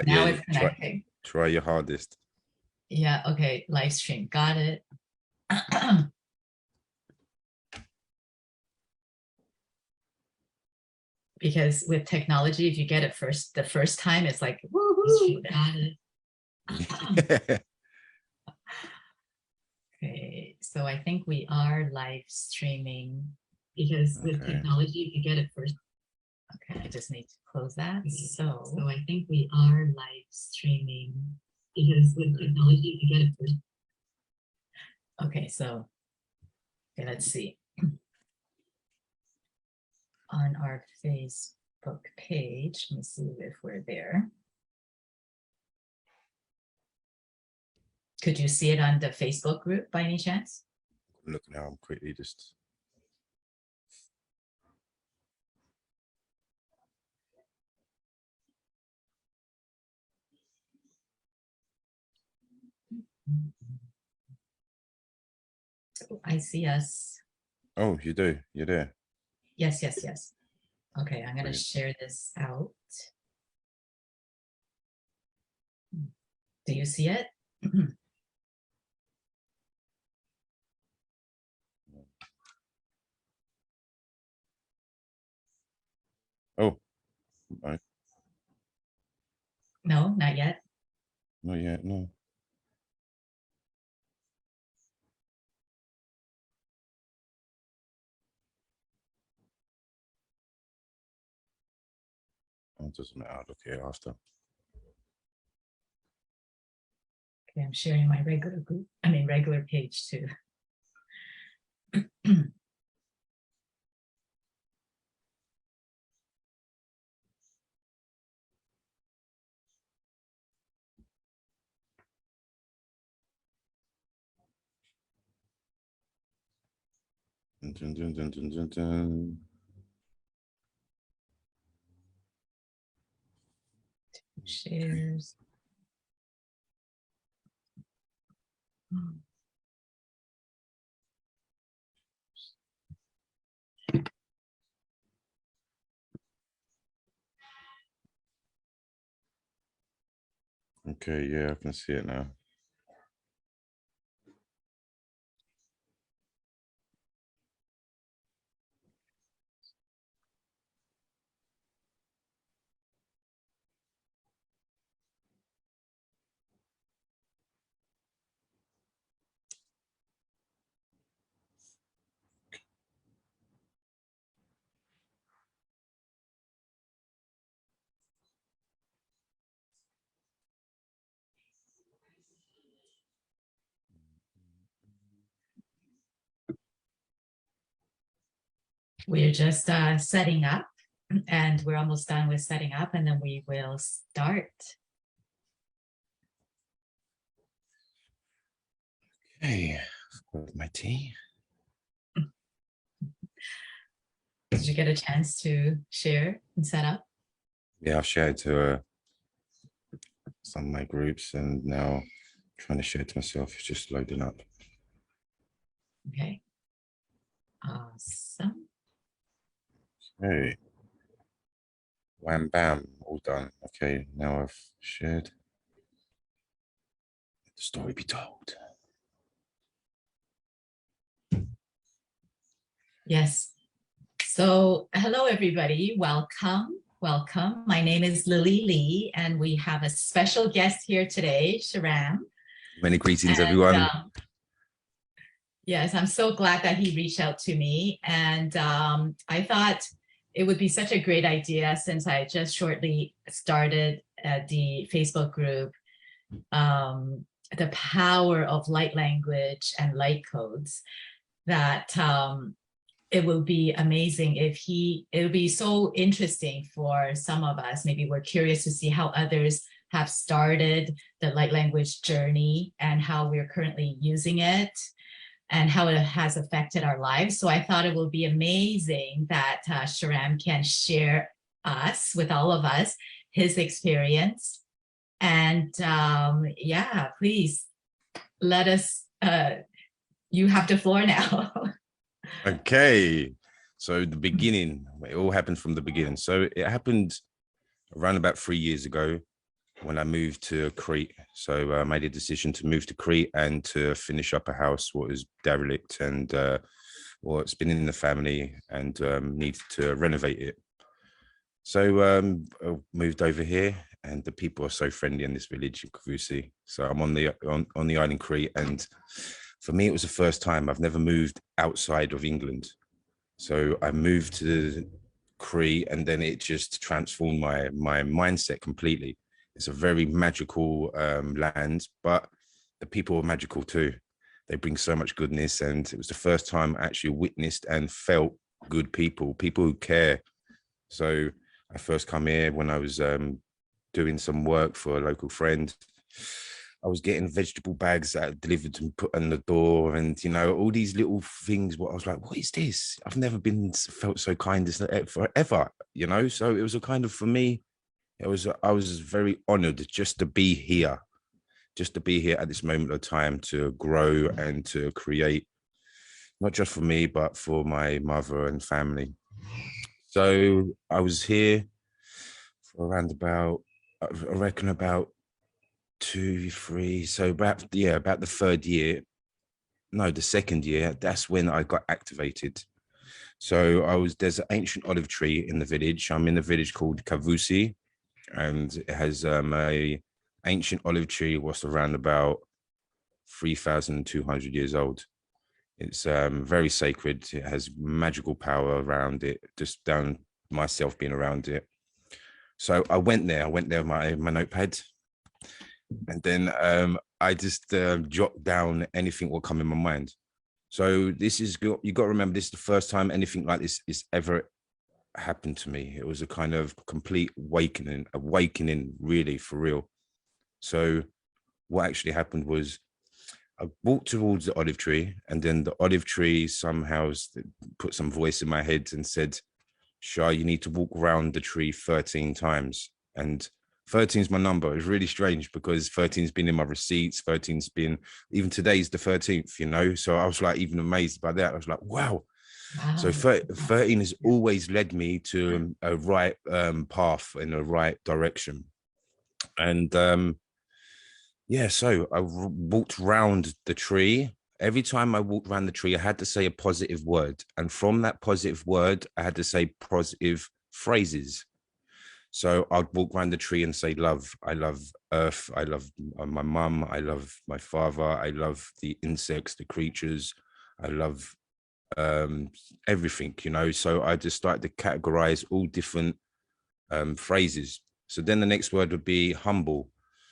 Now Yeah, it's connecting. try your hardest. Yeah, okay, live stream. Got it. Because with technology, if you get it the first time, it's like, woohoo, got it. Okay, so I think we are live streaming because with Okay. technology, if you get it first. Okay, I just need to close that. So I think we are live streaming because with technology, if you get it first. Okay, so okay, let's see. On our Facebook page, let me see if we're there. Could you see it on the Facebook group by any chance? Look now, I'm quickly just. I see us. Oh, you do. You're there. Yes, yes, yes. Okay, I'm going to Brilliant. share this out. Do you see it? Oh, right. No, not yet. Not yet. No. Oh, it doesn't matter. I'll look here after. Okay, I'm sharing my regular group. I mean, regular page too. Dun, dun, dun, dun, dun, dun. Shares. Okay, yeah, I can see it now. We're just setting up and we're almost done with setting up and then we will start. Okay, with my tea. Did you get a chance to share and set up? Yeah, I've shared to some of my groups and now trying to share it to myself. It's just loading up. Okay. Awesome. Hey. Wham bam, all done. Okay, now I've shared. Let the story be told. Yes. So hello, everybody. Welcome. Welcome. My name is Lily Lee, and we have a special guest here today, Shahram. Many greetings, And everyone. yes, I'm so glad that he reached out to me. And I thought it would be such a great idea since I just shortly started the Facebook group, the power of light language and light codes, that it will be amazing if it would be so interesting for some of us. Maybe we're curious to see how others have started the light language journey and how we're currently using it and how it has affected our lives. So I thought it will be amazing that Shahram can share us with all of us, his experience. And yeah, please let us, you have the floor now. Okay, so the beginning, it all happened from the beginning. So it happened around about 3 years ago. when I moved to Crete. So I made a decision to move to Crete and to finish up a house what was derelict and well, it's been in the family and needed to renovate it. So I moved over here, and the people are so friendly in this village in Kavusi. So I'm on the island Crete, and for me it was the first time. I've never moved outside of England, so I moved to Crete, and then it just transformed my mindset completely. It's a very magical land, but the people are magical too. They bring so much goodness, and it was the first time I actually witnessed and felt good people who care. So I first come here when I was doing some work for a local friend. I was getting vegetable bags that are delivered and put on the door, and you know all these little things. What I was like, what is this? I've never been felt so kind as forever, you know. So it was a kind of for me. It was I was very honoured just to be here, just to be here at this moment of time to grow and to create, not just for me but for my mother and family. So I was here for around about, I reckon about 2, 3. So about about the third year, no, the second year. That's when I got activated. So there's an ancient olive tree in the village. I'm in a village called Kavusi, and it has a ancient olive tree was around about 3,200 years old. It's very sacred. It has magical power around it, just down myself being around it. So I went there. I went there with my notepad, and then I just jot down anything will come in my mind. So this is you got to remember, this is the first time anything like this is ever happened to me. It was a kind of complete awakening, really, for real. So what actually happened was I walked towards the olive tree, and then the olive tree somehow put some voice in my head and said, Shah, you need to walk around the tree 13 times. And 13 is my number. It's really strange because 13's been in my receipts. 13's been, even today's the 13th, you know? So I was like, even amazed by that. I was like, wow. So Wow. 13 has always led me to a right path in the right direction. And so I walked round the tree. Every time I walked around the tree, I had to say a positive word. And from that positive word, I had to say positive phrases. So I'd walk around the tree and say, love, I love earth. I love my mum. I love my father. I love the insects, the creatures. I love everything, you know. So I just started to categorize all different phrases. So then the next word would be humble.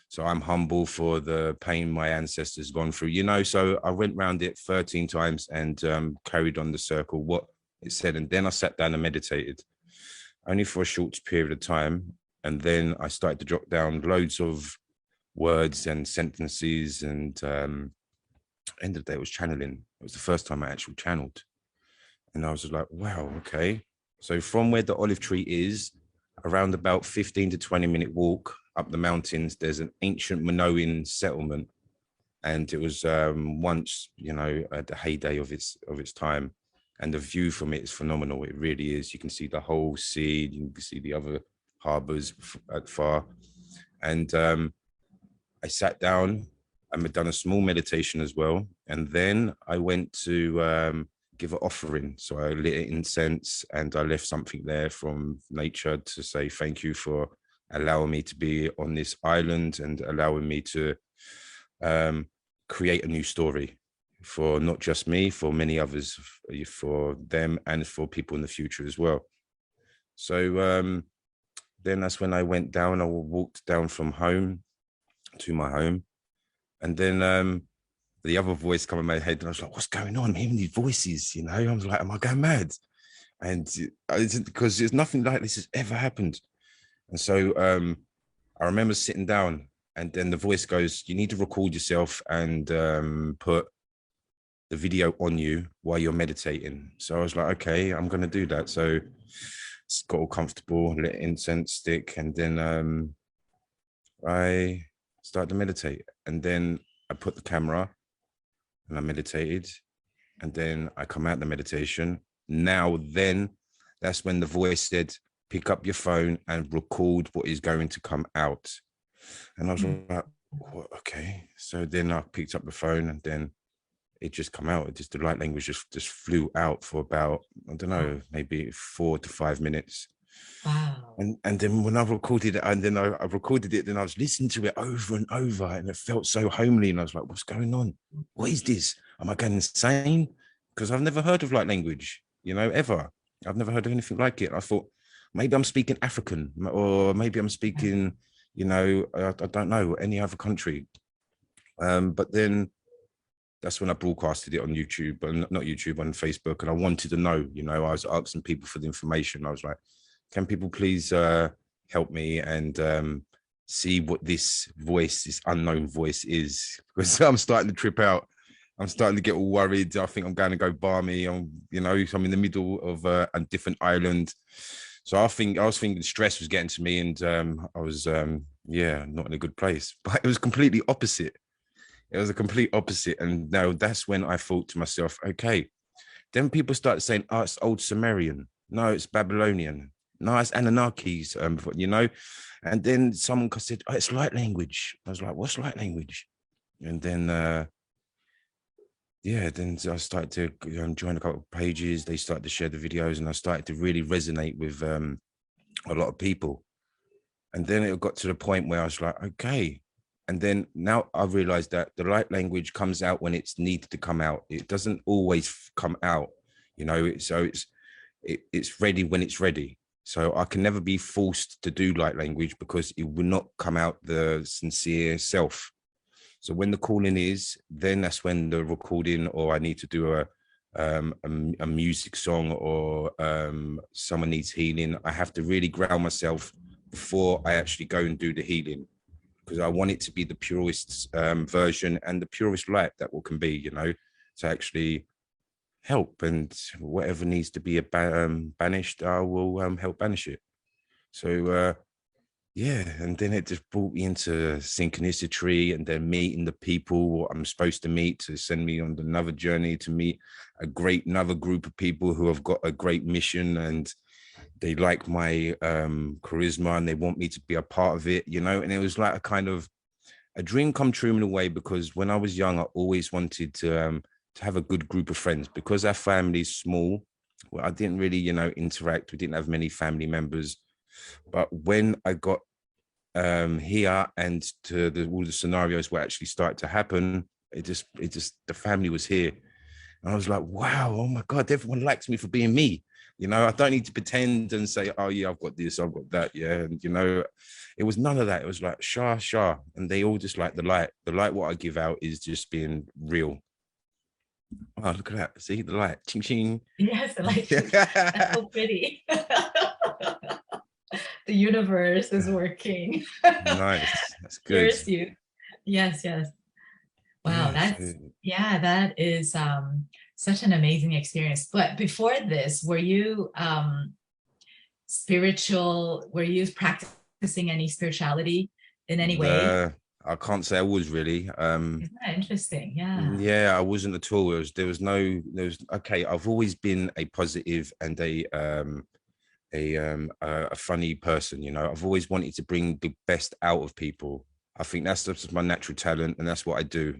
So I'm humble for the pain my ancestors gone through, you know. So I went round it 13 times and carried on the circle, what it said. And then I sat down and meditated, only for a short period of time. And then I started to jot down loads of words and sentences. And end of the day, it was channeling. It was the first time I actually channeled. And I was like, wow, okay. So from where the olive tree is, around about 15 to 20-minute walk up the mountains, there's an ancient Minoan settlement. And it was once, you know, at the heyday of its time. And the view from it is phenomenal. It really is. You can see the whole sea. You can see the other harbors at far. And I sat down and had done a small meditation as well. And then I went to give an offering. So I lit incense and I left something there from nature to say thank you for allowing me to be on this island and allowing me to create a new story for not just me, for many others, for them and for people in the future as well. So then that's when I went down. I walked down from home to my home. And then the other voice come in my head and I was like, what's going on? I'm hearing these voices, you know? I was like, am I going mad? And because there's nothing like this has ever happened. And so I remember sitting down and then the voice goes, you need to record yourself and put the video on you while you're meditating. So I was like, okay, I'm going to do that. So got all comfortable, lit incense stick. And then I started to meditate. And then I put the camera and I meditated. And then I come out the meditation. Then that's when the voice said, pick up your phone and record what is going to come out. And I was Mm. like, what? Okay. So then I picked up the phone, and then it just come out. It just, the light language just flew out for about, I don't Wow. know, maybe 4 to 5 minutes. Wow. And then when I recorded it, and then I recorded it, then I was listening to it over and over, and it felt so homely. And I was like, what's going on? What is this? Am I going insane? Because I've never heard of light language, ever. I've never heard of anything like it. I thought maybe I'm speaking African, or maybe I'm speaking, I don't know, any other country. But then that's when I broadcasted it on YouTube, but not YouTube, on Facebook. And I wanted to know, I was asking people for the information. I was like, can people please help me and see what this voice, this unknown voice is? Because I'm starting to trip out. I'm starting to get all worried. I think I'm going to go balmy. I'm in the middle of a different island. So I was thinking stress was getting to me, and I was, not in a good place. But it was completely opposite. It was a complete opposite. And now that's when I thought to myself, okay, then people started saying, oh, it's old Sumerian. No, it's Babylonian. No, it's Anunnakis, And then someone said, oh, it's light language. I was like, what's light language? And then, then I started to join a couple of pages. They started to share the videos, and I started to really resonate with a lot of people. And then it got to the point where I was like, okay. And then now I realized that the light language comes out when it's needed to come out. It doesn't always come out, so it's ready when it's ready. So I can never be forced to do light language, because it will not come out the sincere self. So when the calling is, then that's when the recording, or I need to do a music song, or someone needs healing. I have to really ground myself before I actually go and do the healing, because I want it to be the purest version and the purest light that can be, to actually help. And whatever needs to be banished, I will help banish it. So and then it just brought me into synchronicity, and then meeting the people I'm supposed to meet to send me on another journey to meet another group of people who have got a great mission, and they like my charisma, and they want me to be a part of it, and it was like a kind of a dream come true in a way, because when I was young, I always wanted to have a good group of friends, because our family's small. Well, I didn't really, interact. We didn't have many family members. But when I got here, and to all the scenarios were actually started to happen, it just the family was here. And I was like, wow, oh my God, everyone likes me for being me. I don't need to pretend and say, oh yeah, I've got this, I've got that. Yeah. And it was none of that. It was like, Shah. And they all just like the light. The light, what I give out is just being real. Oh, look at that. See the light. Ching ching. Yes, the light. That's so pretty. The universe is working. Nice. That's good. Here's you. Yes, yes. Wow, Yeah. that is such an amazing experience. But before this, were you spiritual? Were you practicing any spirituality in any way? I can't say I was really. Isn't that interesting? Yeah. Yeah, I wasn't at all. Okay. I've always been a positive and a funny person. I've always wanted to bring the best out of people. I think that's just my natural talent, and that's what I do.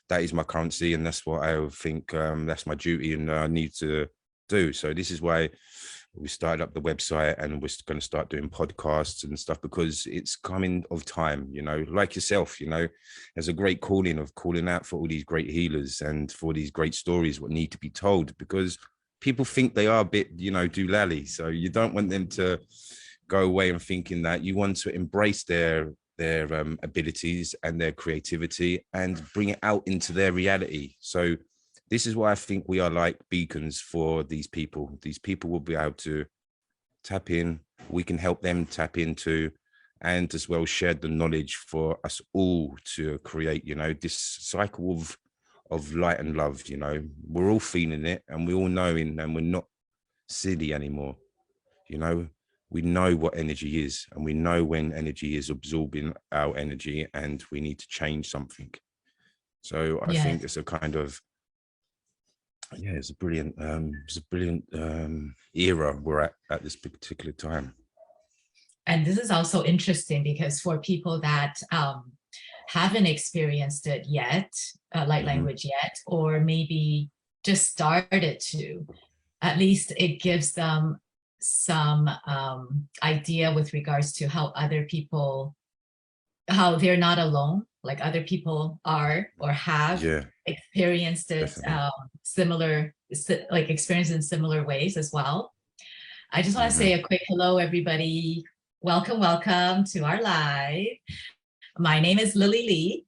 That is my currency, and that's what I think that's my duty, and I need to do. So this is why we started up the website, and we're going to start doing podcasts and stuff, because it's coming of time. Like yourself, there's a great calling of calling out for all these great healers and for these great stories what need to be told, because people think they are a bit, doolally. So you don't want them to go away and thinking that. You want to embrace their abilities and their creativity and bring it out into their reality. So this is why I think we are like beacons for these people. These people will be able to tap in. We can help them tap into, and as well share the knowledge for us all to create, this cycle of light and love. We're all feeling it, and we all knowing, and we're not silly anymore. We know what energy is, and we know when energy is absorbing our energy, and we need to change something. So I think Yes. it's a kind of, it's a brilliant era we're at this particular time. And this is also interesting because for people that haven't experienced it yet, light language yet, or maybe just started to, at least it gives them some idea with regards to how other people, how they're not alone, like other people are or have Yeah, experienced it definitely. similar, like experienced in similar ways as well. I just want to say a quick hello, everybody. Welcome, welcome to our live. My name is Lily Lee,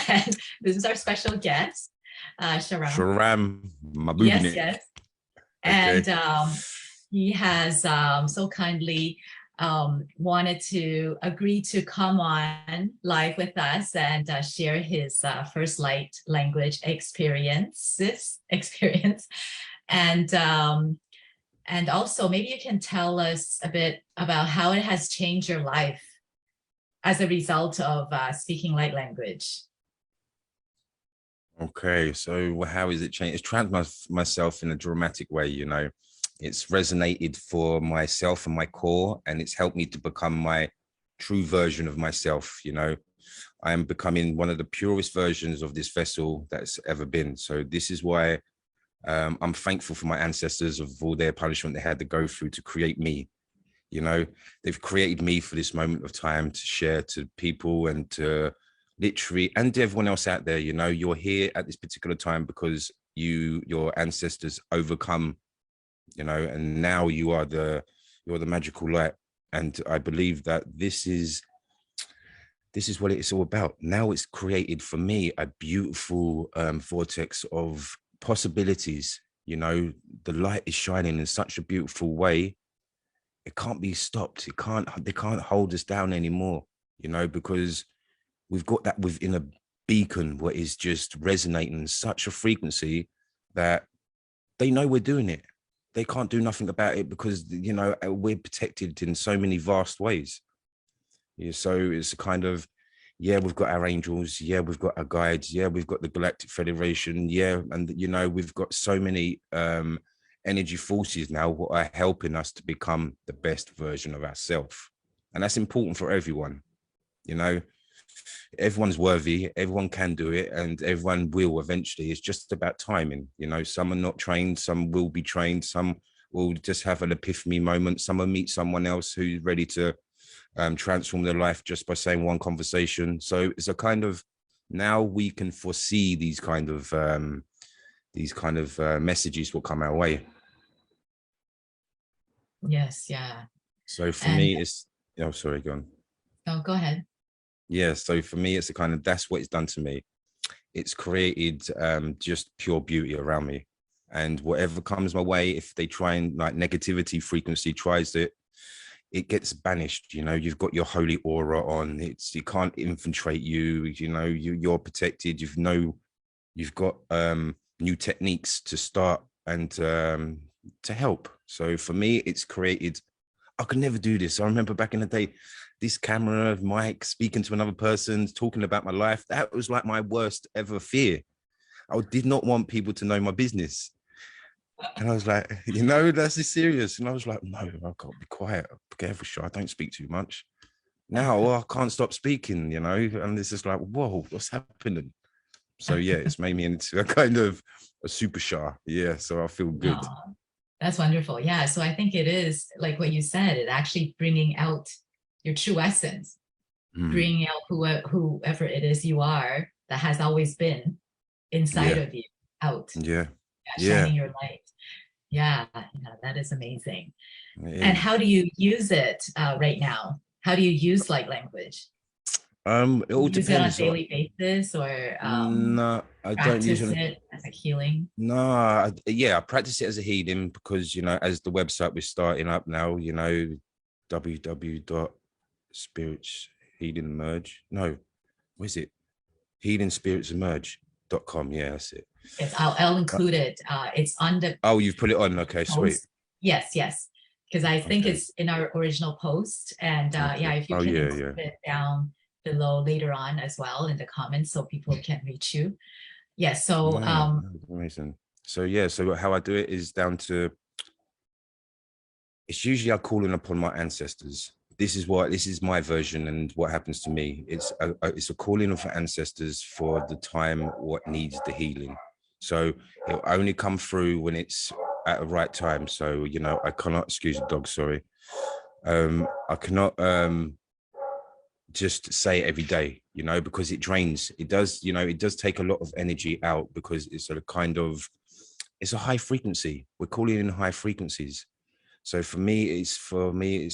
and this is our special guest, Shahram. Shahram, my Yes, boobie. yes. Okay. And he has so kindly wanted to agree to come on live with us and share his first light language experience. And also maybe you can tell us a bit about how it has changed your life as a result of speaking light language. Okay, so how is it changed? It's transformed myself in a dramatic way, you know. It's resonated for myself and my core, and it's helped me to become my true version of myself, you know. I am becoming one of the purest versions of this vessel that's ever been. So this is why I'm thankful for my ancestors of all their punishment they had to go through to create me. You know, they've created me for this moment of time to share to people and to literally, and to everyone else out there. You know, you're here at this particular time because your ancestors overcome, you know, and now you're the magical light. And I believe that this is what it's all about. Now it's created for me a beautiful vortex of possibilities. You know, the light is shining in such a beautiful way. It can't be stopped. They can't hold us down anymore, you know, because we've got that within a beacon what is just resonating such a frequency that they know we're doing it. They can't do nothing about it because, you know, we're protected in so many vast ways. Yeah, so it's a kind of, yeah, we've got our angels, yeah, we've got our guides, yeah, we've got the Galactic Federation, yeah, and you know, we've got so many energy forces now what are helping us to become the best version of ourselves. And that's important for everyone, you know. Everyone's worthy, everyone can do it, and everyone will eventually. It's just about timing, you know. Some are not trained, some will be trained, some will just have an epiphany moment, some will meet someone else who's ready to transform their life just by saying one conversation. So it's a kind of, now we can foresee these kind of messages will come our way. Yes, yeah. So for And me, it's, oh, sorry, go on. no, go ahead. Yeah, so for me, it's a kind of, that's what it's done to me. It's created just pure beauty around me. And whatever comes my way, if they try and like negativity frequency tries it gets banished. You know, you've got your holy aura on. You can't infiltrate you. You know, you're protected. You've got new techniques to start and to help. So for me, it's created. I could never do this. I remember back in the day, this camera, mic, speaking to another person, talking about my life. That was like my worst ever fear. I did not want people to know my business. And I was like, you know, that's serious. And I was like, no, I've got to be quiet. Be careful, sure. I don't speak too much. Now I can't stop speaking, you know, and it's just like, whoa, what's happening? So yeah, it's made me into a kind of a super shy. Yeah, so I feel good. Oh, that's wonderful. Yeah. So I think it is like what you said, it actually bringing out your true essence, Mm, bringing out whoever it is you are that has always been inside yeah, of you out, yeah, yeah, yeah, shining your light. Yeah, that is amazing. it And is. how do you use it right now? How do you use light language? It Do all you use it on a depends. daily basis or No, I don't practice usually. it as a healing? No, yeah, I practice it as a healing because, you know, as the website we're starting up now, you know, www.spirits healing merge. No, what is it? Healingspirits.emerge.com. Yeah, that's it. Yes, I'll Uh, include it. It's on the oh, you've put it on. Okay, sweet. post. Yes, yes, because I think Okay, it's in our original post. And yeah, okay. if you Oh, can yeah, include yeah. it down below later on as well in the comments so people can reach you. Yes, so No, amazing. So yeah, so how I do it is down to, it's usually I calling upon my ancestors. this is my version and what happens to me. It's a calling of ancestors for the time what needs the healing. So it'll only come through when it's at the right time. So I cannot, excuse the dog, sorry. I cannot just say it every day, because it drains. It does, it does take a lot of energy out because it's a kind of, it's a high frequency. We're calling in high frequencies. So for me, it's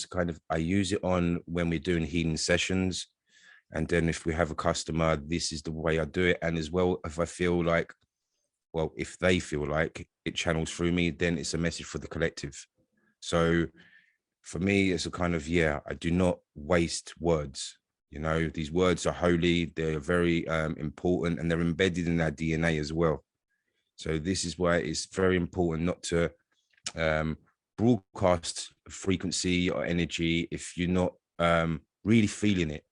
kind of, I use it on when we're doing healing sessions. And then if we have a customer, this is the way I do it. And as well, if I feel like, well, if they feel like it channels through me, then it's a message for the collective. So for me, it's a kind of, I do not waste words. These words are holy. They're very important, and they're embedded in our DNA as well. So this is why it's very important not to broadcast frequency or energy if you're not really feeling it,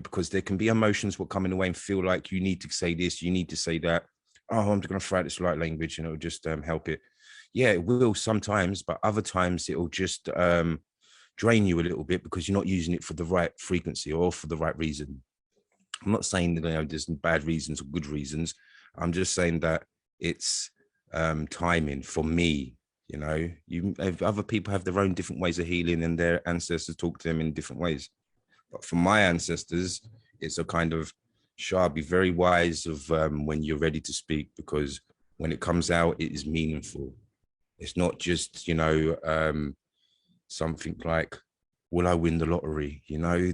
because there can be emotions will come in the way and feel like you need to say this, you need to say that. Oh, I'm just going to throw out this light language and it'll just help it. Yeah, it will sometimes, but other times it'll just drain you a little bit because you're not using it for the right frequency or for the right reason. I'm not saying that there's bad reasons or good reasons. I'm just saying that it's timing for me. Other people have their own different ways of healing and their ancestors talk to them in different ways. But for my ancestors, it's a kind of, be very wise of when you're ready to speak, because when it comes out, it is meaningful. It's not just, something like, will I win the lottery?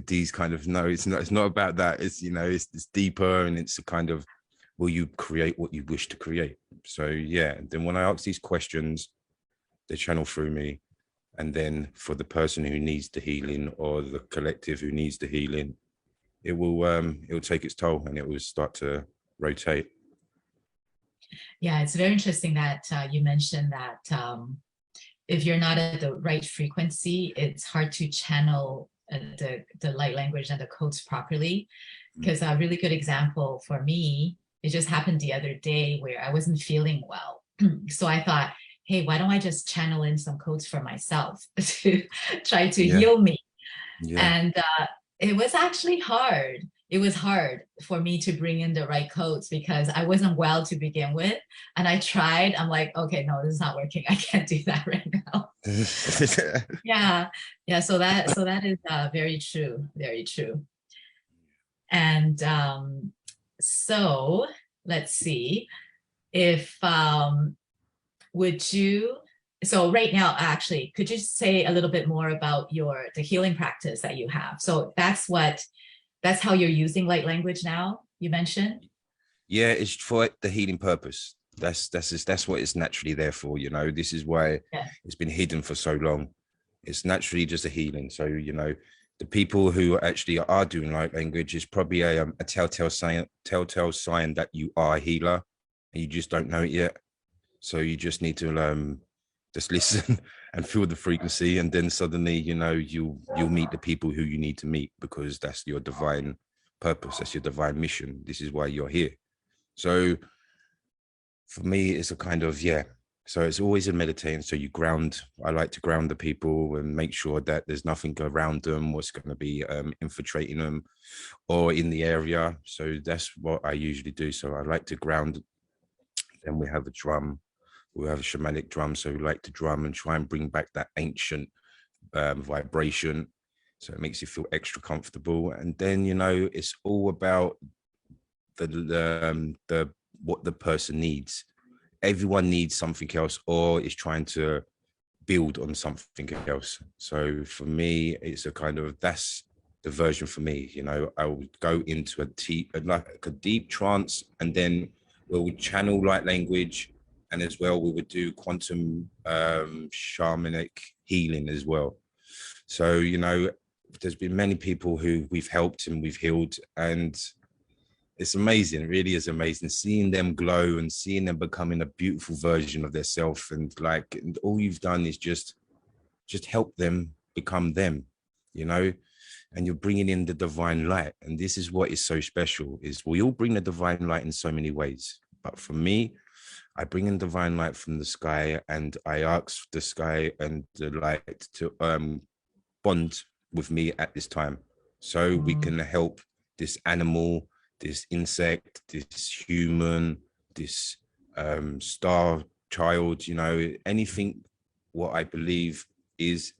These kind of, no, it's not about that. It's, it's deeper, and it's a kind of, will you create what you wish to create? So, then when I ask these questions, they channel through me. And then for the person who needs the healing or the collective who needs the healing, it will take its toll and it will start to rotate. Yeah, it's very interesting that you mentioned that if you're not at the right frequency, it's hard to channel the light language and the codes properly. Because a really good example for me, it just happened the other day where I wasn't feeling well. So I thought, hey, why don't I just channel in some codes for myself to try to heal me? And it was actually hard. It was hard for me to bring in the right codes because I wasn't well to begin with. And I tried. I'm like, okay, no, this is not working. I can't do that right now. Yeah. So that is very true. Very true. And so let's see if would you. So right now, actually, could you say a little bit more about the healing practice that you have? So that's how you're using light language now, you mentioned? Yeah, it's for the healing purpose. That's what it's naturally there for. This is why it's been hidden for so long. It's naturally just a healing. So, the people who actually are doing light language is probably a telltale sign that you are a healer and you just don't know it yet. So you just need to just listen and feel the frequency, and then suddenly you'll meet the people who you need to meet, because that's your divine purpose, that's your divine mission. This is why you're here. So for me, it's a kind of so it's always in meditating. So you ground. I like to ground the people and make sure that there's nothing around them what's going to be infiltrating them or in the area. So that's what I usually do. So I like to ground. Then we have a drum. We have a shamanic drum, so we like to drum and try and bring back that ancient vibration, so it makes you feel extra comfortable. And then it's all about the what the person needs. Everyone needs something else, or is trying to build on something else. So for me, it's a kind of, that's the version for me. I will go into a deep trance, and then we'll channel light language. And as well, we would do quantum shamanic healing as well. So, there's been many people who we've helped and we've healed. And it's amazing. It really is amazing seeing them glow and seeing them becoming a beautiful version of themselves. And all you've done is just help them become them, and you're bringing in the divine light. And this is what is so special, is we all bring the divine light in so many ways. But for me, I bring in divine light from the sky, and I ask the sky and the light to bond with me at this time, so we can help this animal, this insect, this human, this star child, you know, anything what I believe is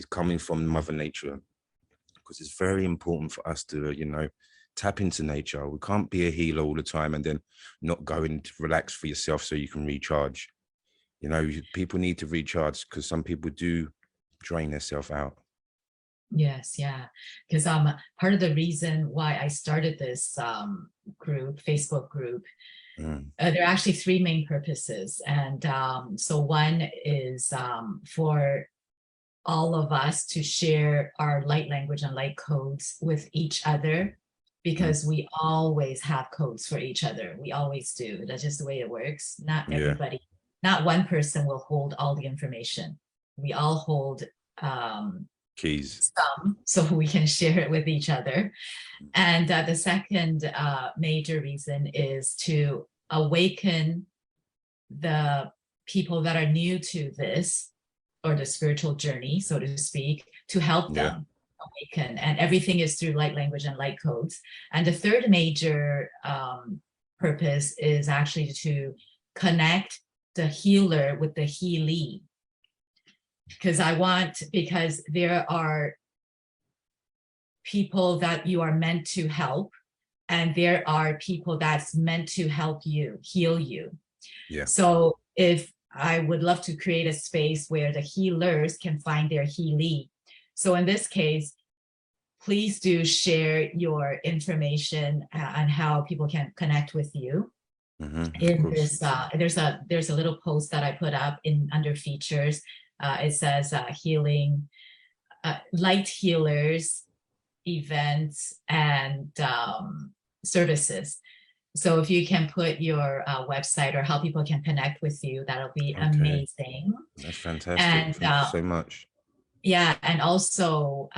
coming from Mother Nature, because it's very important for us to, you know, tap into nature. We can't be a healer all the time and then not go and relax for yourself so you can recharge. You know, people need to recharge, because some people do drain themselves out. Yes, yeah. Because part of the reason why I started this group, Facebook group, there are actually three main purposes. And so one is for all of us to share our light language and light codes with each other, because we always have codes for each other. We always do. That's just the way it works. Not everybody, not one person will hold all the information. We all hold keys, some, so we can share it with each other. And the second major reason is to awaken the people that are new to this, or the spiritual journey, so to speak, to help them awaken. And everything is through light language and light codes. And the third major purpose is actually to connect the healer with the healee. Because there are people that you are meant to help, and there are people that's meant to help you, heal you. Yeah. So if I would love to create a space where the healers can find their healee. So in this case, please do share your information on how people can connect with you. In this, there's a little post that I put up in under features. It says healing, light healers, events, and services. So if you can put your website or how people can connect with you, that'll be amazing. That's fantastic. And, thank you so much. Yeah, and also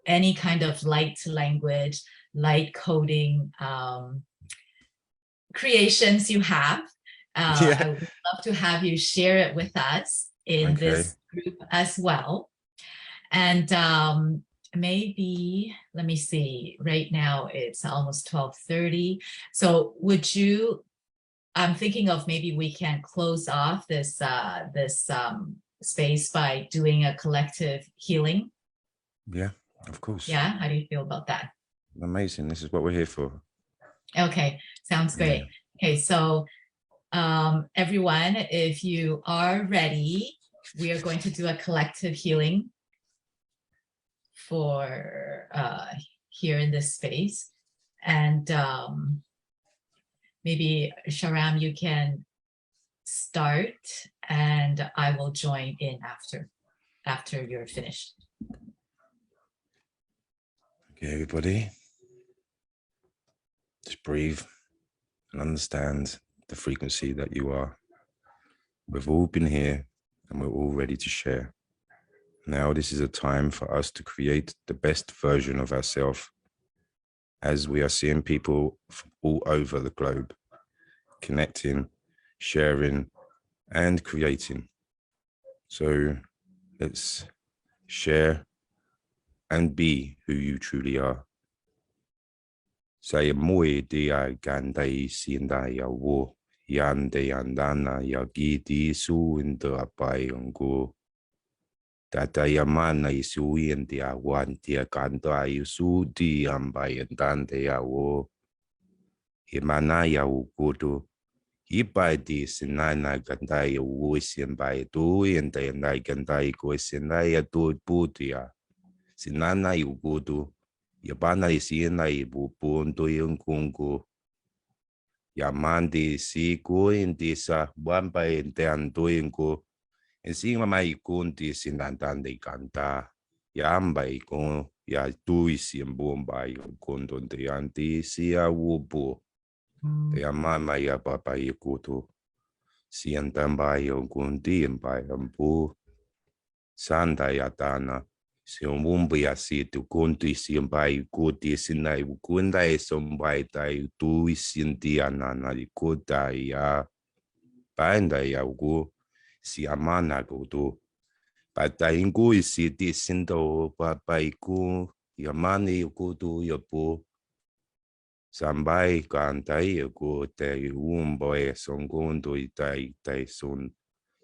any kind of light language, light coding creations you have. I would love to have you share it with us in this group as well. And maybe, let me see, right now it's almost 12:30. So I'm thinking of maybe we can close off this space by doing a collective healing. Yeah, of course. Yeah, how do you feel about that? Amazing. This is what we're here for. Okay, sounds great. Okay, so everyone, if you are ready, we are going to do a collective healing for here in this space. And maybe Shahram, you can start and I will join in after you're finished. Okay, everybody, just breathe and understand the frequency that you are. We've all been here and we're all ready to share. Now this is a time for us to create the best version of ourselves, as we are seeing people from all over the globe connecting, sharing, and creating. So let's share and be who you truly are. Saya moe dia gandai sindai awo yande andana yagidi su indo apai ongo. Tata yamana isu indi awan dia ganda isu di ambai andande awo. Himana ya ugodo. Ibai di sinana gandai awo simbai do inde andai gandai go sinai ado budia. Sinana ugodo. Yabana isina ibupundo yung kungo. Yamandi si ko hindi sa wamba inte ando yung ko. Ensi mama ikundi sinantande kanta. Yamba iko ya tu isimbomba yung kondo de anti siya wubo. Ya mama ya papa ikuto. Siyantamba yung kundi mbayampu. Santa yatana. Si umumbi asi tu kunti simbai kuti sinai ukunda sombai tai tu isintiana na ikuta ya panda ya ugu si amana kutu Patainku isi di sindo papaiku yamani kudu yabu sambai kantai yaku te umboe songondo itai sun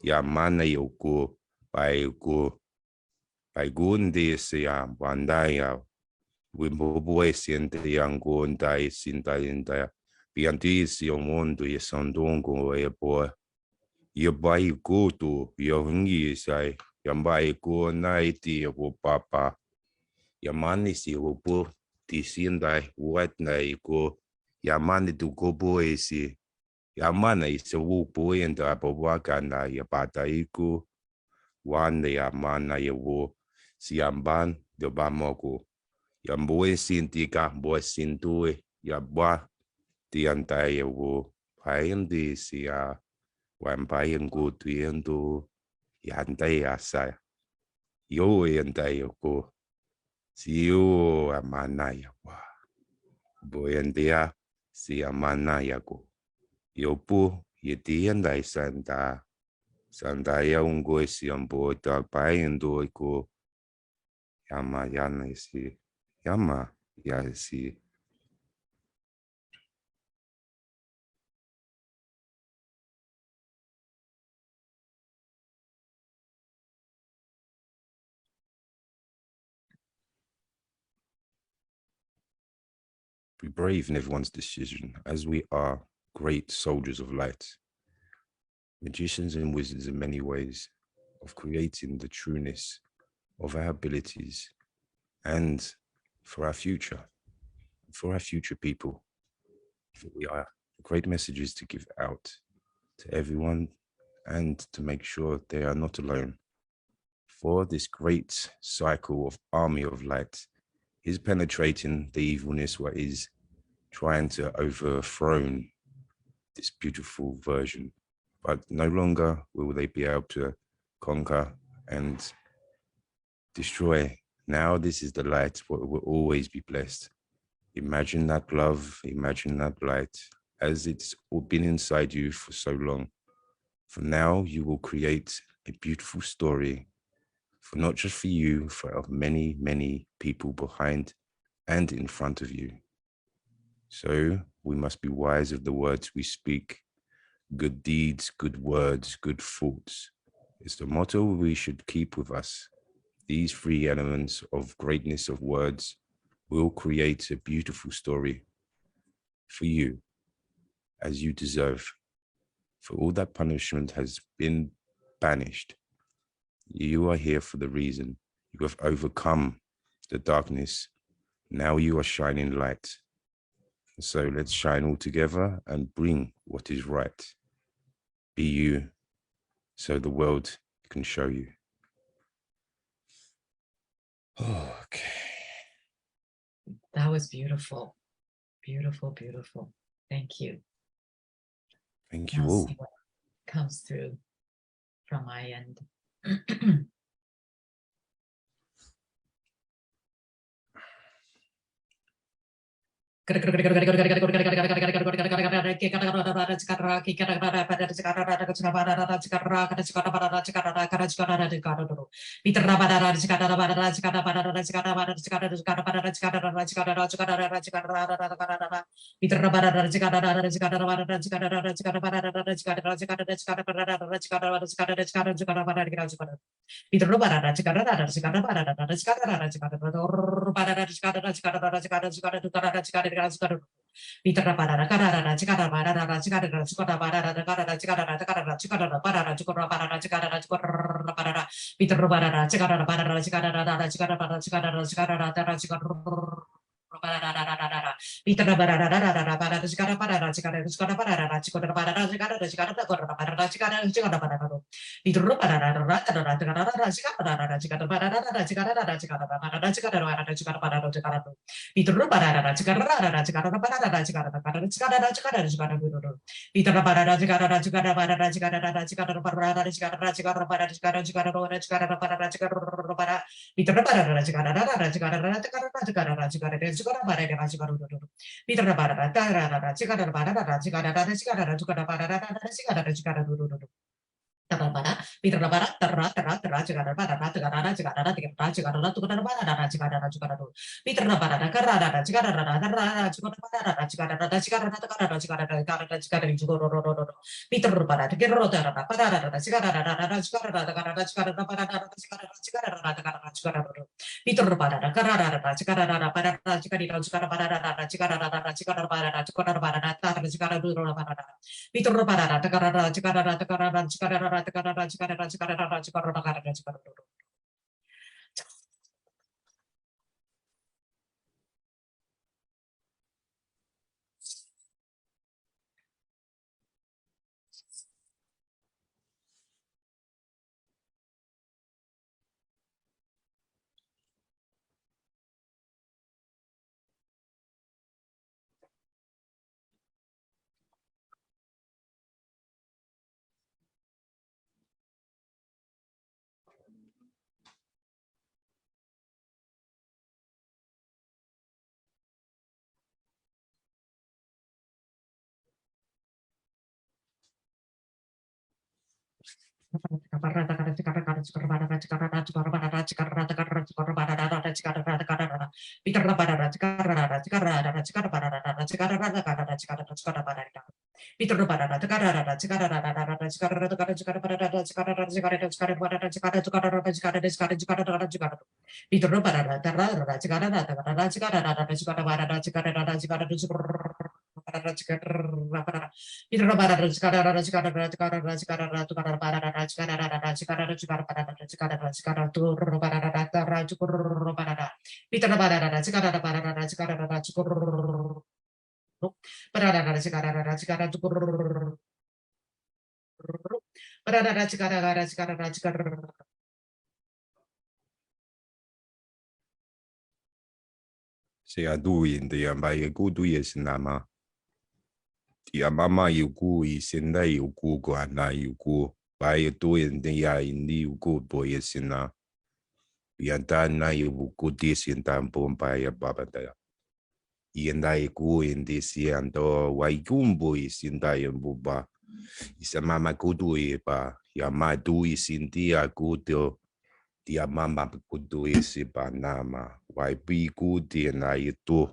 yamana yaku paiku paigundi si bandaya wimboboe siente yangu ndai sinta pianti si omondo yesandongo ebo yabai kutu yahungi sai yambai ko naiti yabu papa Yamani si wopo ti sindai wat nai ko Yamani tu kobo esi Yamana is a wopo and a bawaka na yapata iku wan Yamana yawo si Yamban de Bamoko Yamboe sintika boy sintue Yabwa ti antai yawo Payandi si a wampayan go tuyendo Yantai asa yo yantai yoko Siu amanaya wa boyandia si amanaya ko yopu yetienda santa ya ungo si ambo ta paendo ko yama yana si yama ya si be brave in everyone's decision as we are great soldiers of light, magicians and wizards in many ways of creating the trueness of our abilities and for our future people. For we are great messages to give out to everyone and to make sure they are not alone. For this great cycle of army of light is penetrating the evilness what is trying to overthrow this beautiful version, but no longer will they be able to conquer and destroy. Now this is the light what will always be blessed. Imagine that love, imagine that light as it's all been inside you for so long. For now, you will create a beautiful story for not just for you, for of many, many people behind and in front of you. So we must be wise of the words we speak. Good deeds, good words, good thoughts. It's the motto we should keep with us. These three elements of greatness of words will create a beautiful story for you as you deserve. For all that punishment has been banished. You are here for the reason. You have overcome the darkness. Now you are shining light. So let's shine all together and bring what is right. Be you so the world can show you. Okay. That was beautiful. Beautiful, beautiful. Thank you. Thank you I'll all. see what comes through from my end. Se aduin de ambai gudu yes nama. Ya mama yuku isinda yuku ko ana yuku. Bai tuin de ya indi yuku boy yesina. Yanta na yuku disin tampon bai babanda. Yenda yuku indi siando waikumbo isinda yambuba. Isa mama kudu ba. Ya ma du isindi akudo. Dia mama kudu isi ba nama. Wai bi kudi na itu.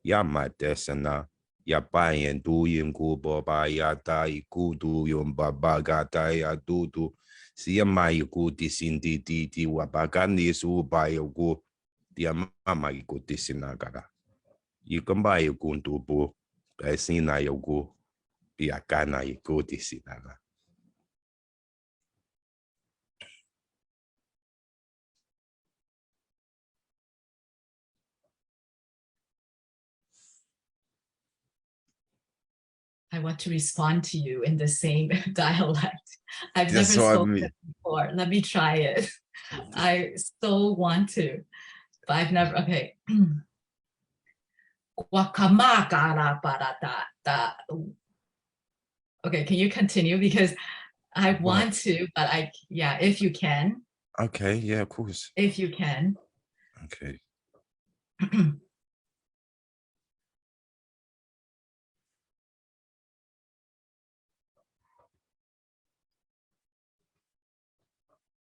Ya ma desana. Ya payen tu yin kubo ba ya ta ikudu yung babagata ya tutu. Siya ma ikuti sinti titi wapakani su ba yuku. Dia mama ikuti sinagara. Yukamba yukuntu po. Kasi na yuku. Piakana ikuti sinagara. I want to respond to you in the same dialect. I've That's never what I spoken mean. it before. Let me try it. I so want to, but I've never. Okay. Okay, can you continue? Because I What? want to, but yeah, if you can. Okay, yeah, of course. If you can. Okay.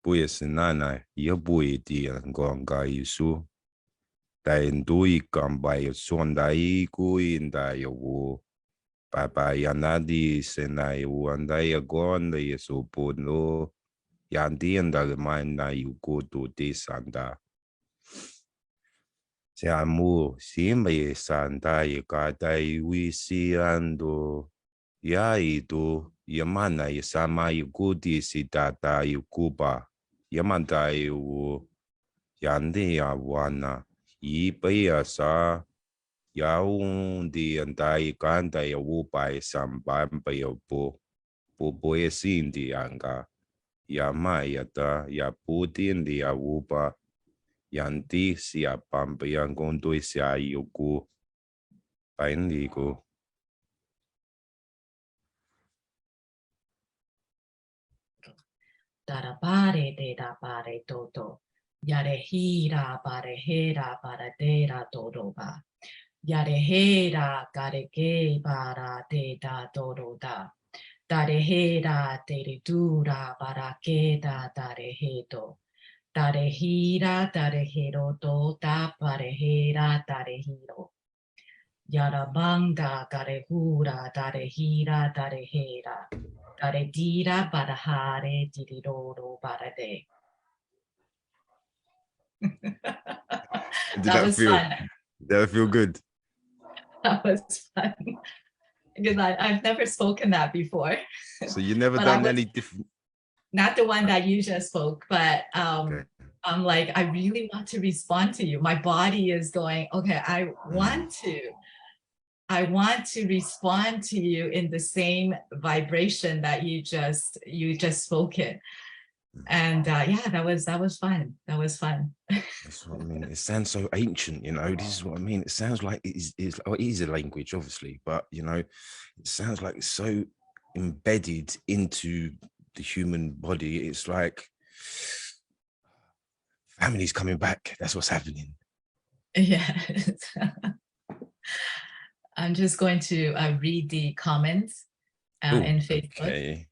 Pues nana, yo voy a gonga isu. Dain dui gamba sonda I guinda yo. Papa yanadi sena yo anda ya gonda yesu puno. Yandi anda mana you go to this anda. Se amu simba santa ye kata wisi ando. Ya itu yamana yasama yugudi sitata yukuba. Yamanta yu yande ya wana. Ipa sa yaung di antai kanta ya wupa sambamba ya po. Popo ya sindi anga. Yama yata ya putin di ya wupa. Yanti siya pampa yang kontoy siya yuku. Paindi ko. Da pare de da pare todo. Yare hira pare hera para de da todo ba. Yare hera kare ke para de da todo da. Darehera deridura barakeda darehedo. Darehira darehero do da barehera darehiro. Yarabanga darehura darehira darehera. Daredira barahare diriroro barade. Did That that was feel? fun. Did that feel good? That was fun. Because I've never spoken that before. So you never But I done was any different? not the one that you just spoke, but Okay. I'm like, I really want to respond to you. My body is going, okay, I want to respond to you in the same vibration that you just spoke it. And yeah, that was fun. That was fun. That's what I mean. It sounds so ancient, you know. This is what I mean. It sounds like it is a language, obviously, but you know, it sounds like it's so embedded into the human body. It's like family's coming back. That's what's happening. Yeah. I'm just going to read the comments in Facebook. Okay.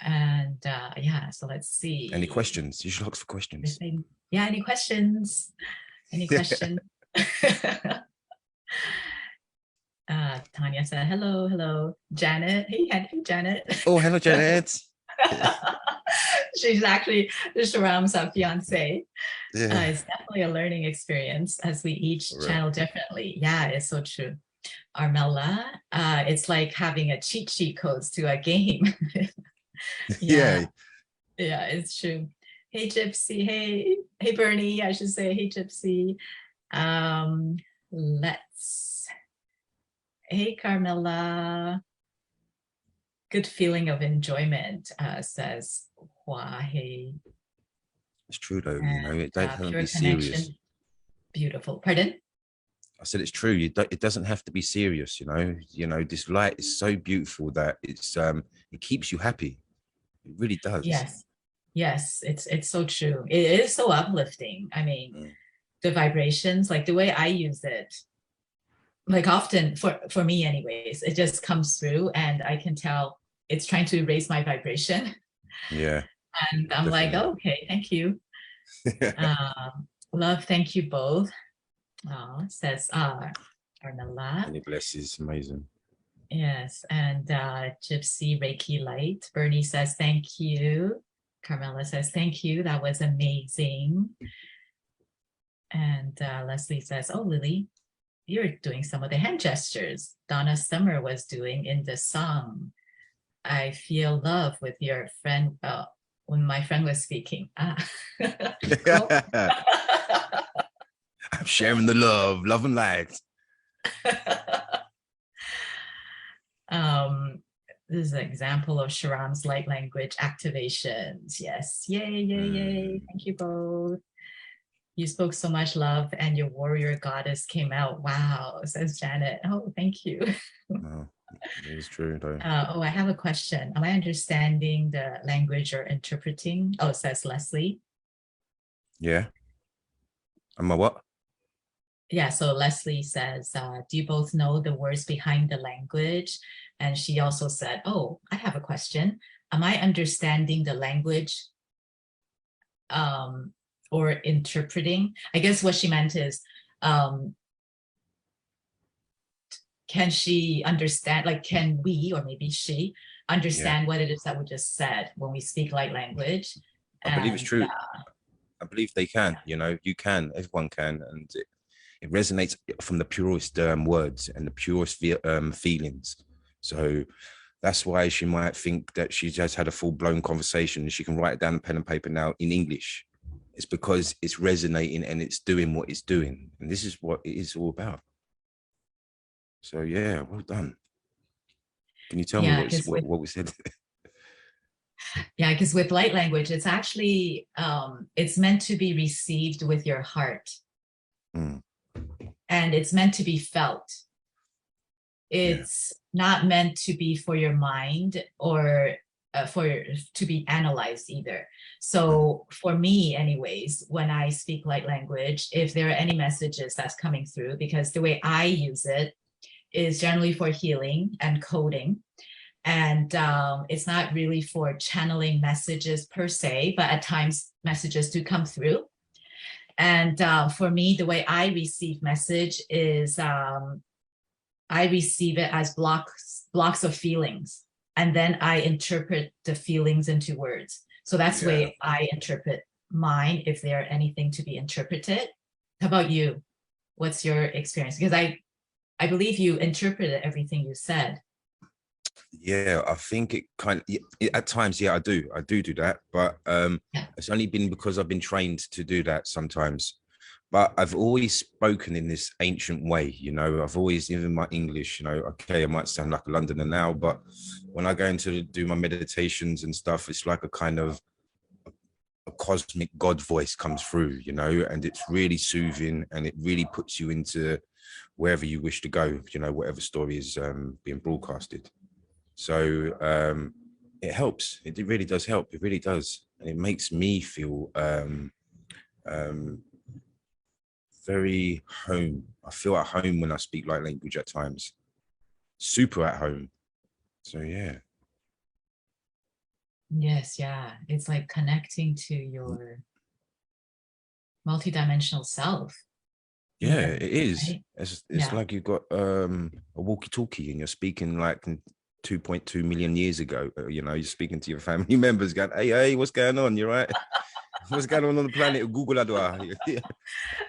And yeah, so let's see. Any questions? You should ask for questions. Yeah, any questions? Any questions? Tanya said, hello, hello. Janet, hey, Janet. Oh, hello, Janet. She's actually Shahram's fiance. Yeah. It's definitely a learning experience as we each channel differently. Yeah, it's so true. Armella, it's like having a cheat sheet codes to a game. Yeah, it's true. Hey Gypsy, hey Bernie, I should say. Hey Gypsy. Hey Carmela. Good feeling of enjoyment, says Hua Hey. It's true though, you know, it doesn't have to be serious. Beautiful. Pardon? I said it's true. It doesn't have to be serious, you know. You know, this light is so beautiful that it keeps you happy. It really does. Yes, it's so true. It is so uplifting. I mean, the vibrations, like the way I use it, like often for me anyways, it just comes through and I can tell it's trying to raise my vibration. Yeah. And I'm like, oh, okay, thank you. Love, thank you both. Says Arnella. Many blessings, amazing. Yes, and Gypsy Reiki Light. Bernie says thank you. Carmela says thank you. That was amazing. And Leslie says, oh, Lily, you're doing some of the hand gestures Donna Summer was doing in the song. I feel love with your friend when my friend was speaking. I'm sharing the love and light. This is an example of Shahram's light language activations. Yes, yay. Thank you both. You spoke so much love and your warrior goddess came out. Wow, says Janet. Oh, thank you. No, it is true though. I have a question. Am I understanding the language or interpreting? Oh, says Leslie. Yeah. Am I what? Yeah, so Leslie says, do you both know the words behind the language? And she also said, oh, I have a question. Am I understanding the language or interpreting? I guess what she meant is, can she understand, like, can we, or maybe she, understand what it is that we just said when we speak light language? I believe it's true. I believe they can, you know, you can, everyone can. And it resonates from the purest words and the purest feelings. So that's why she might think that she just had a full-blown conversation and she can write it down on pen and paper now in English. It's because it's resonating and it's doing what it's doing. And this is what it is all about. So yeah, well done. Can you tell me what we said? Yeah, because with light language, it's actually, it's meant to be received with your heart. And it's meant to be felt. It's not meant to be for your mind or to be analyzed either. So for me anyways, when I speak light language, if there are any messages that's coming through, because the way I use it is generally for healing and coding. And it's not really for channeling messages per se, but at times messages do come through. And for me, the way I receive message is I receive it as blocks of feelings, and then I interpret the feelings into words. So that's the Yeah. way I interpret mine, if there are anything to be interpreted. How about you? What's your experience? Because I believe you interpreted everything you said. Yeah, I think it kind of at times, yeah, I do that, but Yeah. it's only been because I've been trained to do that sometimes. But I've always spoken in this ancient way, I've always, even my English, okay, I might sound like a Londoner now, but when I go into do my meditations and stuff, it's like a kind of a cosmic God voice comes through, and it's really soothing, and it really puts you into wherever you wish to go, whatever story is being broadcasted. So it helps. It really does help. It really does. And it makes me feel um, very home. I feel at home when I speak light language at times. Super at home. So yeah. Yes, yeah. It's like connecting to your multidimensional self, Yeah, even, it is. right? It's Yeah. like you've got a walkie-talkie and you're speaking like 2.2 million years ago. You're speaking to your family members going, hey, what's going on? You're right. What's going on the planet? Google Adwa.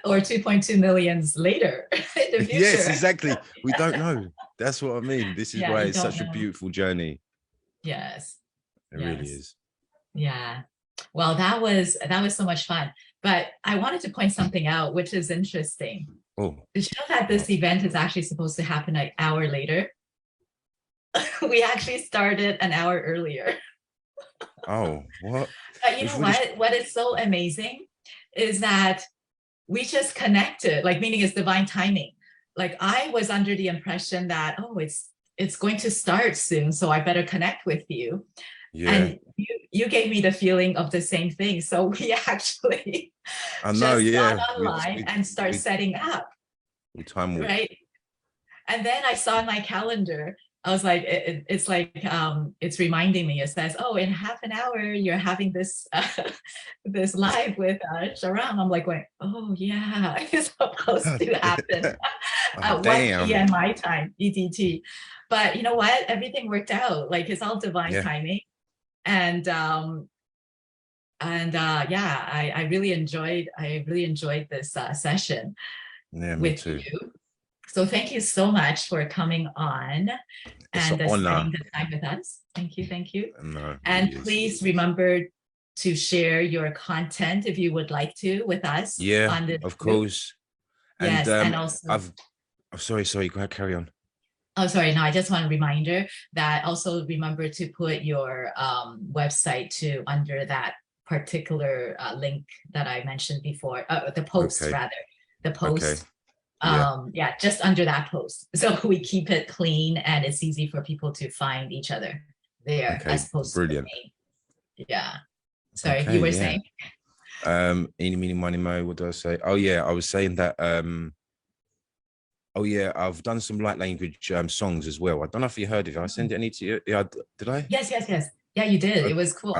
Or 2.2 millions later in the Yes, future. exactly. We don't know. That's what I mean. This is Yeah, why you it's don't such a know. beautiful journey. Yes. It really Yes. is. Yeah. Well, that was so much fun. But I wanted to point something out, which is interesting. Oh, Did you know that what? this event is actually supposed to happen an hour later? We actually started an hour earlier. Oh, what? But It you was know really. what is so amazing is that we just connected, like meaning it's divine timing. Like I was under the impression that, oh, it's going to start soon, so I better connect with you. Yeah, And you gave me the feeling of the same thing. So we actually I know. just got Yeah, online and start setting up, we time warped. right? And then I saw in my calendar, I was like, it's like it's reminding me. It says, "Oh, in half an hour, you're having this this live with Shahram." I'm like, going, "Oh yeah, it's supposed to happen Oh, at 1 damn. p.m. my time, EDT." But you know what? Everything worked out. Like it's all divine Yeah, timing, and yeah, I really enjoyed this session yeah, me with too. you. So thank you so much for coming on It's an and honor. spending the time with us. Thank you, thank you. No, it And really is. please remember to share your content if you would like to with us Yeah, on this of group. course. And Yes, and also, I've. Oh, sorry. Go ahead, carry on. oh, sorry, no, I just want a reminder that also remember to put your website to under that particular link that I mentioned before, the post Okay. rather, the Okay. post. Yeah. Yeah, just under that post. So we keep it clean and it's easy for people to find each other there Okay. as opposed to the Brilliant. main. Yeah. Sorry, you Okay. were Yeah. saying? Eeny, meeny, miny, mo. What do I say? Oh yeah, I was saying that. Oh yeah, I've done some light language songs as well. I don't know if you heard of it. I sent it any to you. Yeah, did I? Yes, yes, yes. Yeah, you did. Oh, It was cool. It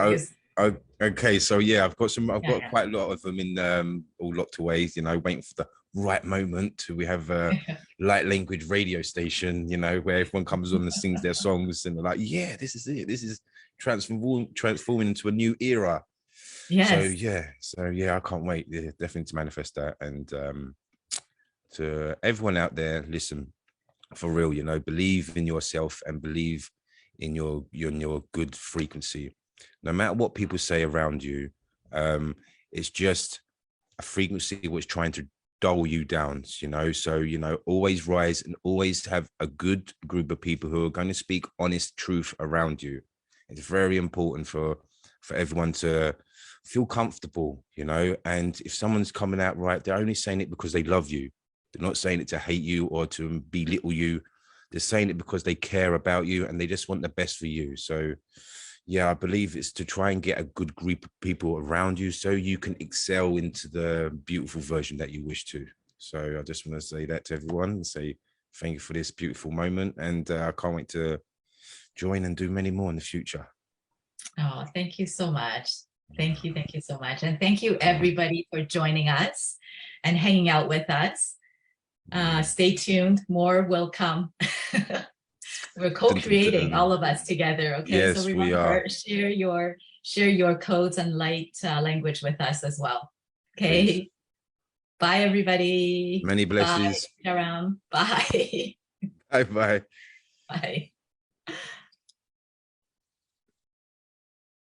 oh, was, okay. So yeah, I've got some. I've got yeah, quite a lot of them in all locked away. Waiting for the right moment to we have a yeah. light language radio station. Where everyone comes on and sings their songs, and they're like, "Yeah, this is it. This is transforming into a new era." Yes. So yeah, I can't wait. Yeah, definitely to manifest that, and to everyone out there, listen, for real, believe in yourself and believe in your good frequency. No matter what people say around you, it's just a frequency which trying to dull you down, so always rise and always have a good group of people who are going to speak honest truth around you. It's very important for everyone to feel comfortable, and if someone's coming out right, they're only saying it because they love you. They're not saying it to hate you or to belittle you. They're saying it because they care about you and they just want the best for you. So yeah, I believe it's to try and get a good group of people around you so you can excel into the beautiful version that you wish to. So I just want to say that to everyone and say thank you for this beautiful moment. And I can't wait to join and do many more in the future. Oh, thank you so much. Thank you so much. And thank you everybody for joining us and hanging out with us. Stay tuned, more will come. We're co-creating all of us together. Okay, yes, so we are. Share your codes and light language with us as well. Okay. Please. Bye everybody. Many blessings. Bye, Shahram. Bye. Bye bye. Bye.